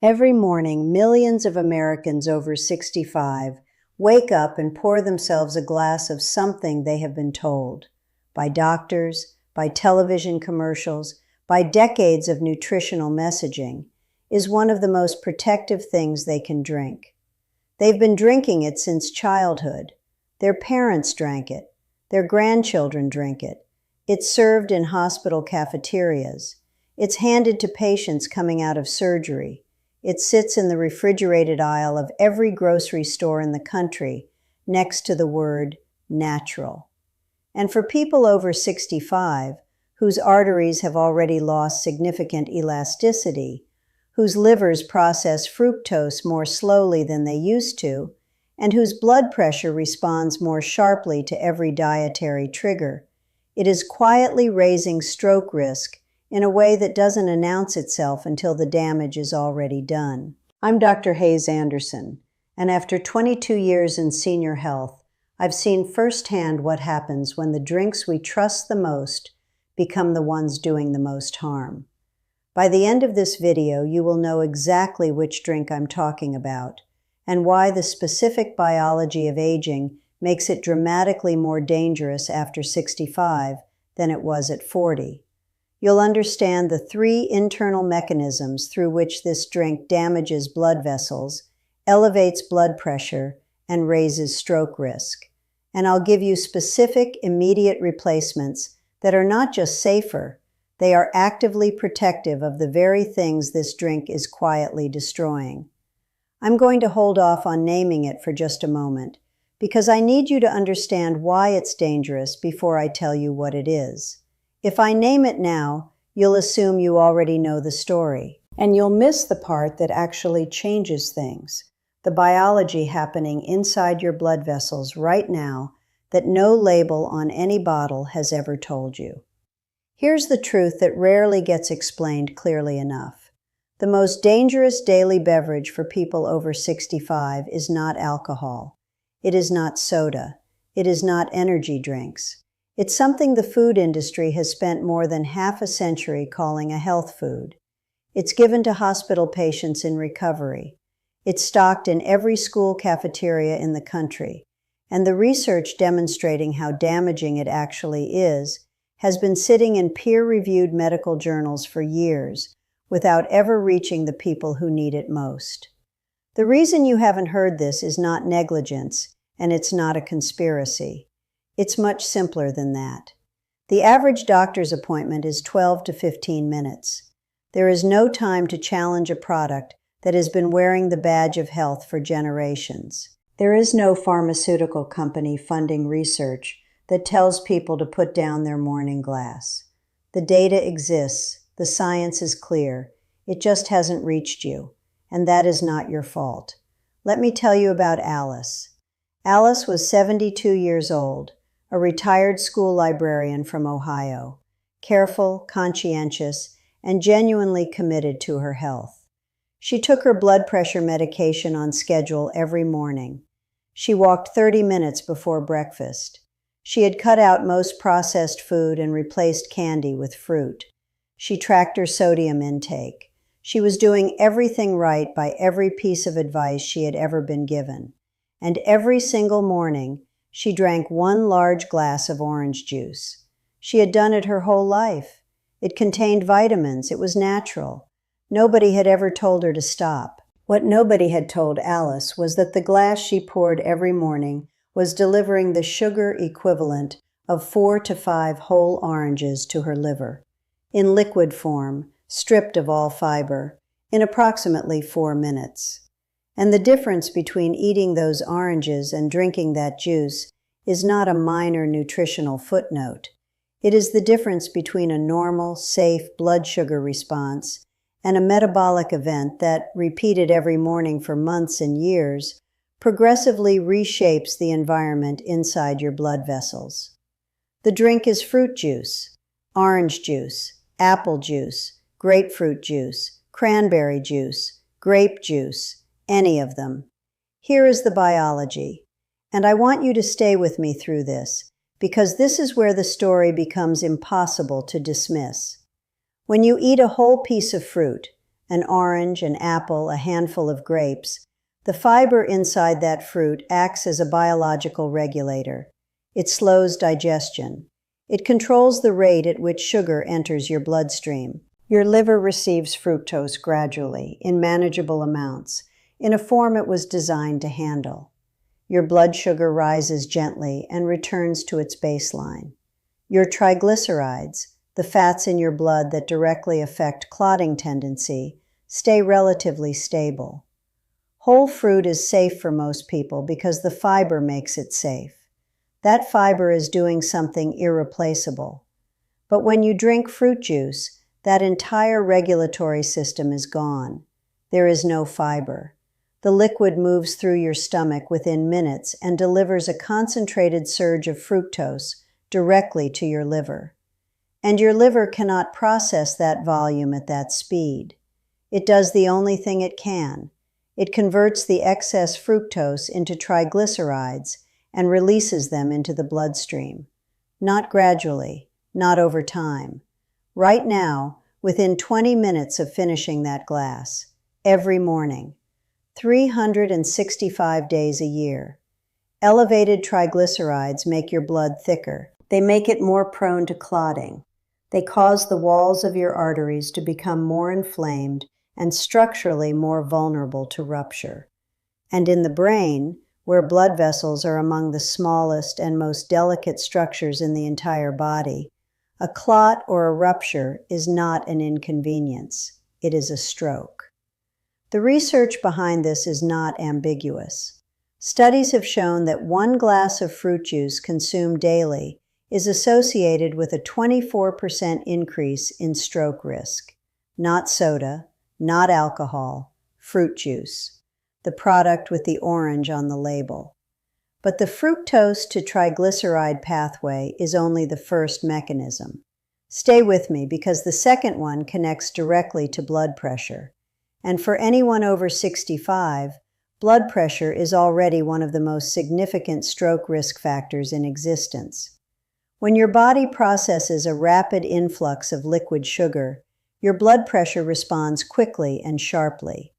Every morning, millions of Americans over 65 wake up and pour themselves a glass of something they have been told by doctors, by television commercials, by decades of nutritional messaging, is one of the most protective things they can drink. They've been drinking it since childhood. Their parents drank it. Their grandchildren drink it. It's served in hospital cafeterias. It's handed to patients coming out of surgery. It sits in the refrigerated aisle of every grocery store in the country, next to the word natural. And for people over 65, whose arteries have already lost significant elasticity, whose livers process fructose more slowly than they used to, and whose blood pressure responds more sharply to every dietary trigger, it is quietly raising stroke risk in a way that doesn't announce itself until the damage is already done. I'm Dr. Hayes Anderson, and after 22 years in senior health, I've seen firsthand what happens when the drinks we trust the most become the ones doing the most harm. By the end of this video, you will know exactly which drink I'm talking about, and why the specific biology of aging makes it dramatically more dangerous after 65 than it was at 40. You'll understand the three internal mechanisms through which this drink damages blood vessels, elevates blood pressure, and raises stroke risk. And I'll give you specific, immediate replacements that are not just safer, they are actively protective of the very things this drink is quietly destroying. I'm going to hold off on naming it for just a moment, because I need you to understand why it's dangerous before I tell you what it is. If I name it now, you'll assume you already know the story, and you'll miss the part that actually changes things, the biology happening inside your blood vessels right now that no label on any bottle has ever told you. Here's the truth that rarely gets explained clearly enough. The most dangerous daily beverage for people over 65 is not alcohol. It is not soda. It is not energy drinks. It's something the food industry has spent more than half a century calling a health food. It's given to hospital patients in recovery. It's stocked in every school cafeteria in the country. And the research demonstrating how damaging it actually is has been sitting in peer-reviewed medical journals for years without ever reaching the people who need it most. The reason you haven't heard this is not negligence, and it's not a conspiracy. It's much simpler than that. The average doctor's appointment is 12 to 15 minutes. There is no time to challenge a product that has been wearing the badge of health for generations. There is no pharmaceutical company funding research that tells people to put down their morning glass. The data exists, the science is clear, it just hasn't reached you, and that is not your fault. Let me tell you about Alice. Alice was 72 years old. A retired school librarian from Ohio, careful, conscientious, and genuinely committed to her health. She took her blood pressure medication on schedule every morning. She walked 30 minutes before breakfast. She had cut out most processed food and replaced candy with fruit. She tracked her sodium intake. She was doing everything right by every piece of advice she had ever been given. And every single morning, she drank one large glass of orange juice. She had done it her whole life. It contained vitamins. It was natural. Nobody had ever told her to stop. What nobody had told Alice was that the glass she poured every morning was delivering the sugar equivalent of 4 to 5 whole oranges to her liver, in liquid form, stripped of all fiber, in approximately 4 minutes. And the difference between eating those oranges and drinking that juice is not a minor nutritional footnote. It is the difference between a normal, safe blood sugar response and a metabolic event that, repeated every morning for months and years, progressively reshapes the environment inside your blood vessels. The drink is fruit juice, orange juice, apple juice, grapefruit juice, cranberry juice, grape juice, any of them. Here is the biology, and I want you to stay with me through this, because this is where the story becomes impossible to dismiss. When you eat a whole piece of fruit, an orange, an apple, a handful of grapes, the fiber inside that fruit acts as a biological regulator. It slows digestion. It controls the rate at which sugar enters your bloodstream. Your liver receives fructose gradually, in manageable amounts, in a form it was designed to handle. Your blood sugar rises gently and returns to its baseline. Your triglycerides, the fats in your blood that directly affect clotting tendency, stay relatively stable. Whole fruit is safe for most people because the fiber makes it safe. That fiber is doing something irreplaceable. But when you drink fruit juice, that entire regulatory system is gone. There is no fiber. The liquid moves through your stomach within minutes and delivers a concentrated surge of fructose directly to your liver. And your liver cannot process that volume at that speed. It does the only thing it can. It converts the excess fructose into triglycerides and releases them into the bloodstream. Not gradually, not over time. Right now, within 20 minutes of finishing that glass, every morning, 365 days a year. Elevated triglycerides make your blood thicker. They make it more prone to clotting. They cause the walls of your arteries to become more inflamed and structurally more vulnerable to rupture. And in the brain, where blood vessels are among the smallest and most delicate structures in the entire body, a clot or a rupture is not an inconvenience. It is a stroke. The research behind this is not ambiguous. Studies have shown that 1 glass of fruit juice consumed daily is associated with a 24% increase in stroke risk. Not soda, not alcohol, fruit juice, the product with the orange on the label. But the fructose to triglyceride pathway is only the first mechanism. Stay with me because the second one connects directly to blood pressure. And for anyone over 65, blood pressure is already one of the most significant stroke risk factors in existence. When your body processes a rapid influx of liquid sugar, your blood pressure responds quickly and sharply.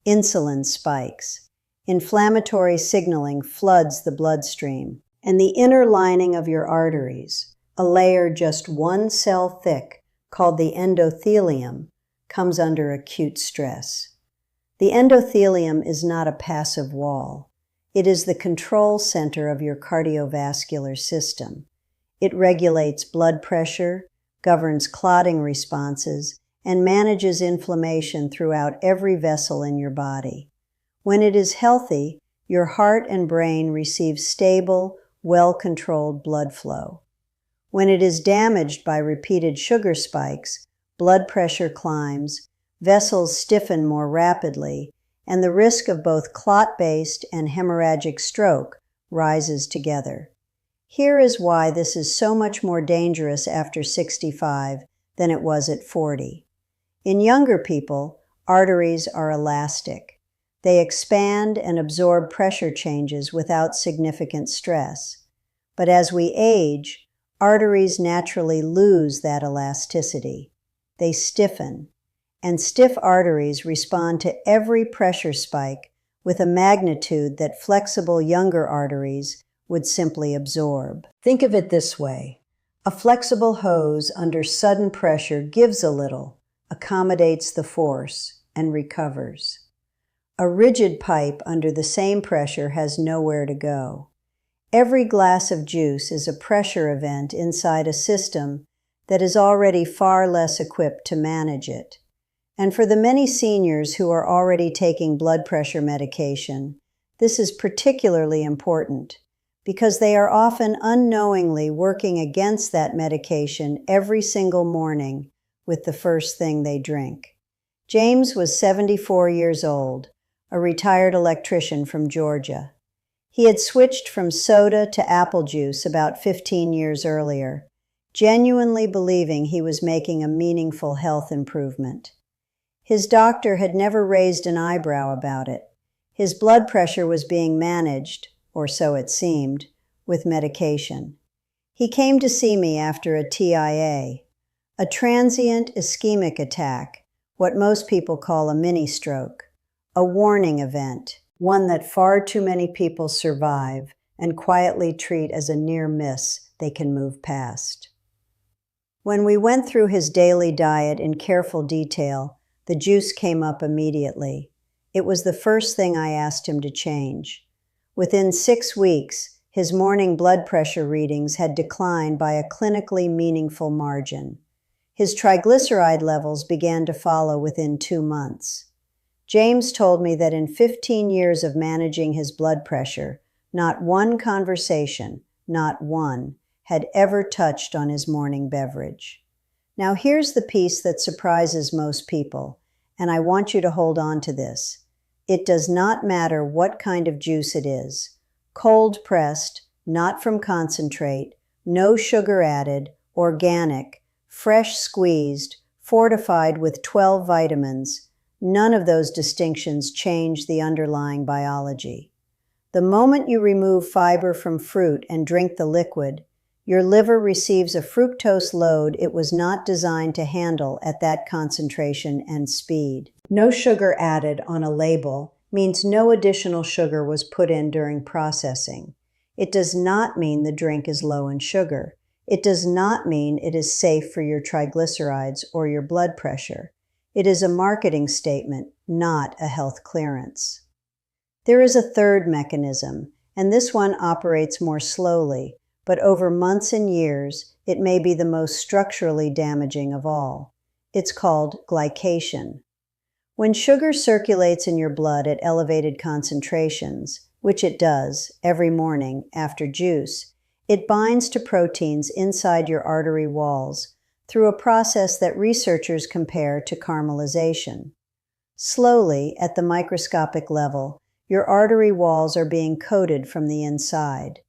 Insulin spikes. Inflammatory signaling floods the bloodstream, and the inner lining of your arteries, a layer just 1 cell thick called the endothelium, comes under acute stress. The endothelium is not a passive wall. It is the control center of your cardiovascular system. It regulates blood pressure, governs clotting responses, and manages inflammation throughout every vessel in your body. When it is healthy, your heart and brain receive stable, well-controlled blood flow. When it is damaged by repeated sugar spikes, blood pressure climbs, vessels stiffen more rapidly, and the risk of both clot-based and hemorrhagic stroke rises together. Here is why this is so much more dangerous after 65 than it was at 40. In younger people, arteries are elastic. They expand and absorb pressure changes without significant stress. But as we age, arteries naturally lose that elasticity. They stiffen, and stiff arteries respond to every pressure spike with a magnitude that flexible younger arteries would simply absorb. Think of it this way. A flexible hose under sudden pressure gives a little, accommodates the force, and recovers. A rigid pipe under the same pressure has nowhere to go. Every glass of juice is a pressure event inside a system that is already far less equipped to manage it. And for the many seniors who are already taking blood pressure medication, this is particularly important because they are often unknowingly working against that medication every single morning with the first thing they drink. James was 74 years old, a retired electrician from Georgia. He had switched from soda to apple juice about 15 years earlier, genuinely believing he was making a meaningful health improvement. His doctor had never raised an eyebrow about it. His blood pressure was being managed, or so it seemed, with medication. He came to see me after a TIA, a transient ischemic attack, what most people call a mini stroke, a warning event, one that far too many people survive and quietly treat as a near miss they can move past. When we went through his daily diet in careful detail, the juice came up immediately. It was the first thing I asked him to change. Within 6 weeks, his morning blood pressure readings had declined by a clinically meaningful margin. His triglyceride levels began to follow within 2 months. James told me that in 15 years of managing his blood pressure, not one conversation, not one, had ever touched on his morning beverage. Now here's the piece that surprises most people, and I want you to hold on to this. It does not matter what kind of juice it is. Cold pressed, not from concentrate, no sugar added, organic, fresh squeezed, fortified with 12 vitamins, none of those distinctions change the underlying biology. The moment you remove fiber from fruit and drink the liquid, your liver receives a fructose load it was not designed to handle at that concentration and speed. No sugar added on a label means no additional sugar was put in during processing. It does not mean the drink is low in sugar. It does not mean it is safe for your triglycerides or your blood pressure. It is a marketing statement, not a health clearance. There is a third mechanism, and this one operates more slowly, but over months and years, it may be the most structurally damaging of all. It's called glycation. When sugar circulates in your blood at elevated concentrations, which it does every morning after juice, it binds to proteins inside your artery walls through a process that researchers compare to caramelization. Slowly, at the microscopic level, your artery walls are being coated from the inside.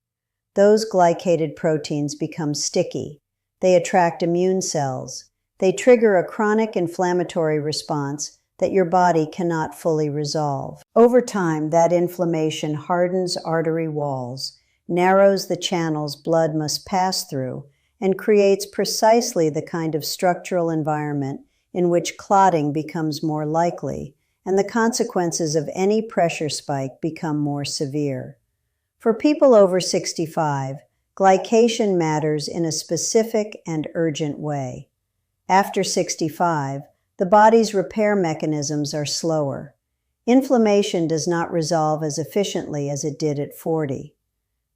Those glycated proteins become sticky. They attract immune cells. They trigger a chronic inflammatory response that your body cannot fully resolve. Over time, that inflammation hardens artery walls, narrows the channels blood must pass through, and creates precisely the kind of structural environment in which clotting becomes more likely, and the consequences of any pressure spike become more severe. For people over 65, glycation matters in a specific and urgent way. After 65, the body's repair mechanisms are slower. Inflammation does not resolve as efficiently as it did at 40.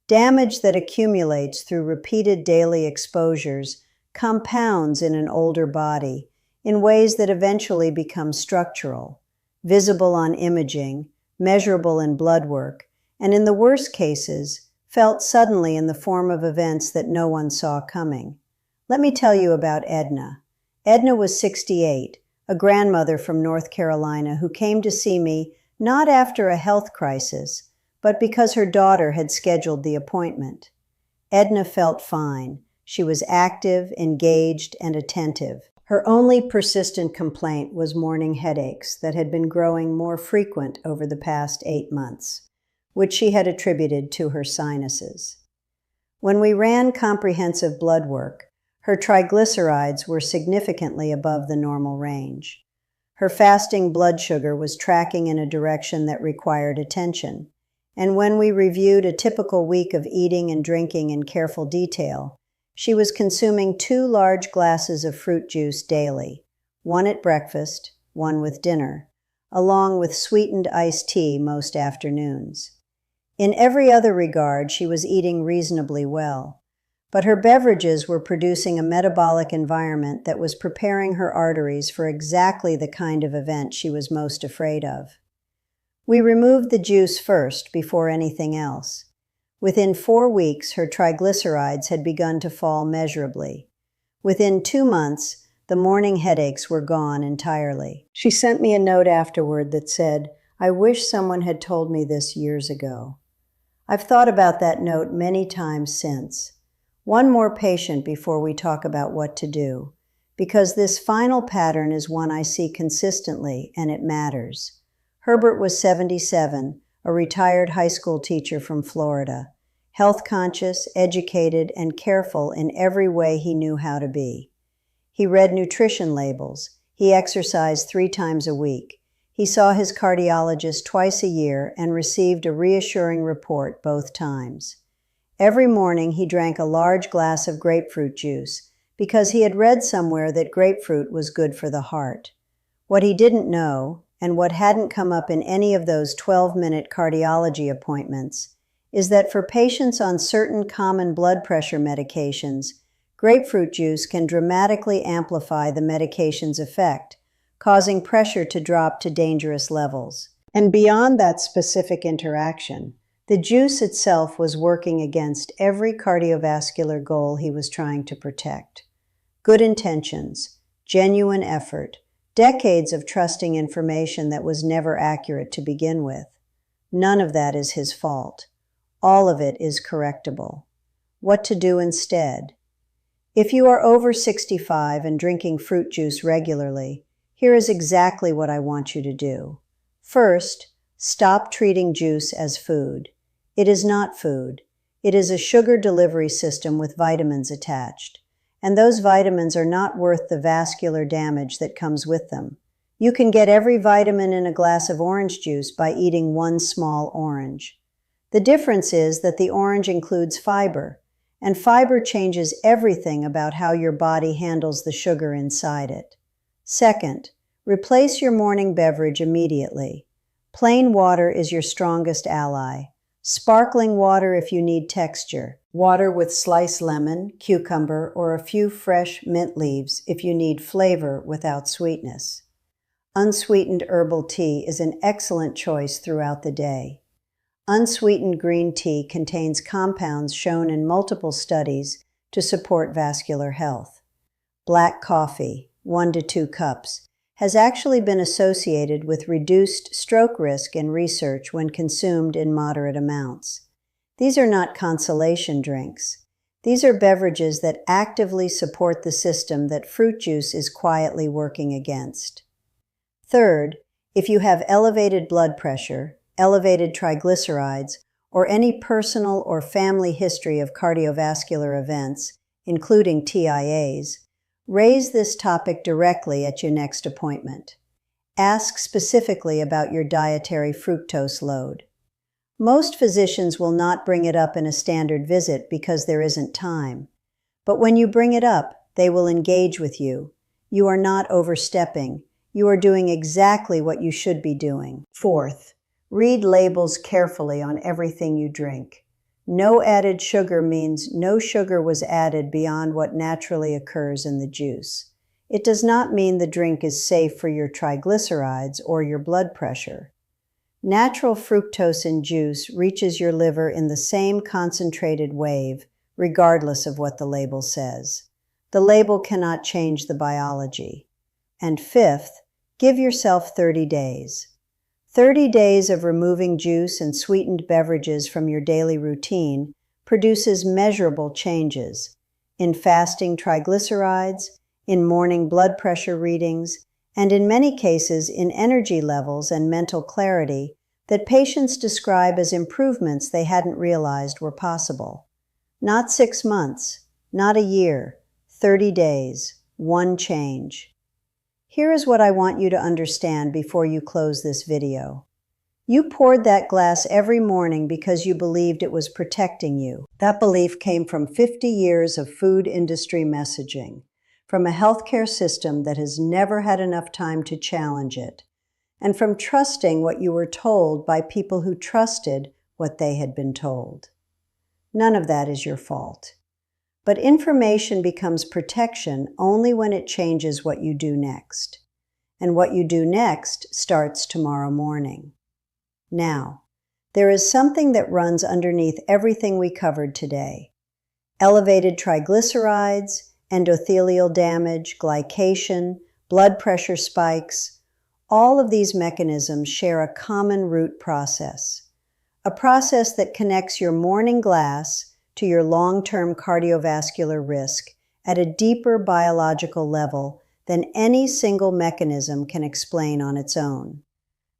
Damage that accumulates through repeated daily exposures compounds in an older body in ways that eventually become structural, visible on imaging, measurable in blood work, and in the worst cases, felt suddenly in the form of events that no one saw coming. Let me tell you about Edna. Edna was 68, a grandmother from North Carolina who came to see me not after a health crisis, but because her daughter had scheduled the appointment. Edna felt fine. She was active, engaged, and attentive. Her only persistent complaint was morning headaches that had been growing more frequent over the past 8 months, which she had attributed to her sinuses. When we ran comprehensive blood work, her triglycerides were significantly above the normal range. Her fasting blood sugar was tracking in a direction that required attention, and when we reviewed a typical week of eating and drinking in careful detail, she was consuming 2 large glasses of fruit juice daily, one at breakfast, one with dinner, along with sweetened iced tea most afternoons. In every other regard, she was eating reasonably well, but her beverages were producing a metabolic environment that was preparing her arteries for exactly the kind of event she was most afraid of. We removed the juice first before anything else. Within 4 weeks, her triglycerides had begun to fall measurably. Within 2 months, the morning headaches were gone entirely. She sent me a note afterward that said, "I wish someone had told me this years ago." I've thought about that note many times since. One more patient before we talk about what to do, because this final pattern is one I see consistently and it matters. Herbert was 77, a retired high school teacher from Florida, health conscious, educated, and careful in every way he knew how to be. He read nutrition labels. He exercised 3 times a week. He saw his cardiologist twice a year and received a reassuring report both times. Every morning he drank a large glass of grapefruit juice because he had read somewhere that grapefruit was good for the heart. What he didn't know, and what hadn't come up in any of those 12-minute cardiology appointments, is that for patients on certain common blood pressure medications, grapefruit juice can dramatically amplify the medication's effect, causing pressure to drop to dangerous levels. And beyond that specific interaction, the juice itself was working against every cardiovascular goal he was trying to protect. Good intentions, genuine effort, decades of trusting information that was never accurate to begin with. None of that is his fault. All of it is correctable. What to do instead? If you are over 65 and drinking fruit juice regularly, here is exactly what I want you to do. First, stop treating juice as food. It is not food. It is a sugar delivery system with vitamins attached. And those vitamins are not worth the vascular damage that comes with them. You can get every vitamin in a glass of orange juice by eating one small orange. The difference is that the orange includes fiber, and fiber changes everything about how your body handles the sugar inside it. Second, replace your morning beverage immediately. Plain water is your strongest ally. Sparkling water if you need texture. Water with sliced lemon, cucumber, or a few fresh mint leaves if you need flavor without sweetness. Unsweetened herbal tea is an excellent choice throughout the day. Unsweetened green tea contains compounds shown in multiple studies to support vascular health. Black coffee, 1 to 2 cups, has actually been associated with reduced stroke risk in research when consumed in moderate amounts. These are not consolation drinks. These are beverages that actively support the system that fruit juice is quietly working against. Third, if you have elevated blood pressure, elevated triglycerides, or any personal or family history of cardiovascular events, including TIAs, raise this topic directly at your next appointment. Ask specifically about your dietary fructose load. Most physicians will not bring it up in a standard visit because there isn't time. But when you bring it up, they will engage with you. You are not overstepping. You are doing exactly what you should be doing. Fourth, read labels carefully on everything you drink. No added sugar means no sugar was added beyond what naturally occurs in the juice. It does not mean the drink is safe for your triglycerides or your blood pressure. Natural fructose in juice reaches your liver in the same concentrated wave, regardless of what the label says. The label cannot change the biology. And fifth, give yourself 30 days. 30 days of removing juice and sweetened beverages from your daily routine produces measurable changes in fasting triglycerides, in morning blood pressure readings, and in many cases in energy levels and mental clarity that patients describe as improvements they hadn't realized were possible. Not 6 months, not a year, 30 days, one change. Here is what I want you to understand before you close this video. You poured that glass every morning because you believed it was protecting you. That belief came from 50 years of food industry messaging, from a healthcare system that has never had enough time to challenge it, and from trusting what you were told by people who trusted what they had been told. None of that is your fault. But information becomes protection only when it changes what you do next. And what you do next starts tomorrow morning. Now, there is something that runs underneath everything we covered today. Elevated triglycerides, endothelial damage, glycation, blood pressure spikes, all of these mechanisms share a common root process. A process that connects your morning glass to your long-term cardiovascular risk at a deeper biological level than any single mechanism can explain on its own.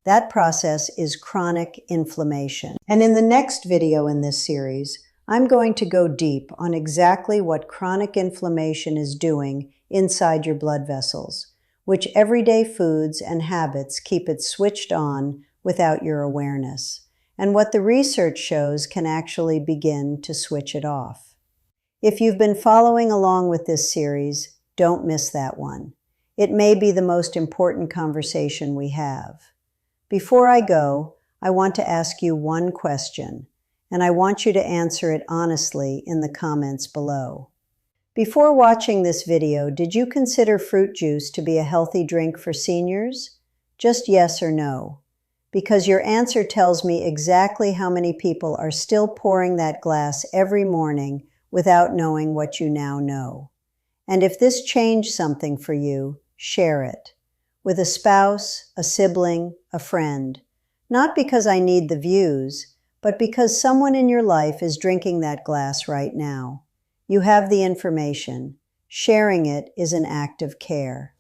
That process is chronic inflammation. And in the next video in this series, I'm going to go deep on exactly what chronic inflammation is doing inside your blood vessels, which everyday foods and habits keep it switched on without your awareness, and what the research shows can actually begin to switch it off. If you've been following along with this series, don't miss that one. It may be the most important conversation we have. Before I go, I want to ask you one question, and I want you to answer it honestly in the comments below. Before watching this video, did you consider fruit juice to be a healthy drink for seniors? Just yes or no, because your answer tells me exactly how many people are still pouring that glass every morning without knowing what you now know. And if this changed something for you, share it with a spouse, a sibling, a friend. Not because I need the views, but because someone in your life is drinking that glass right now. You have the information. Sharing it is an act of care.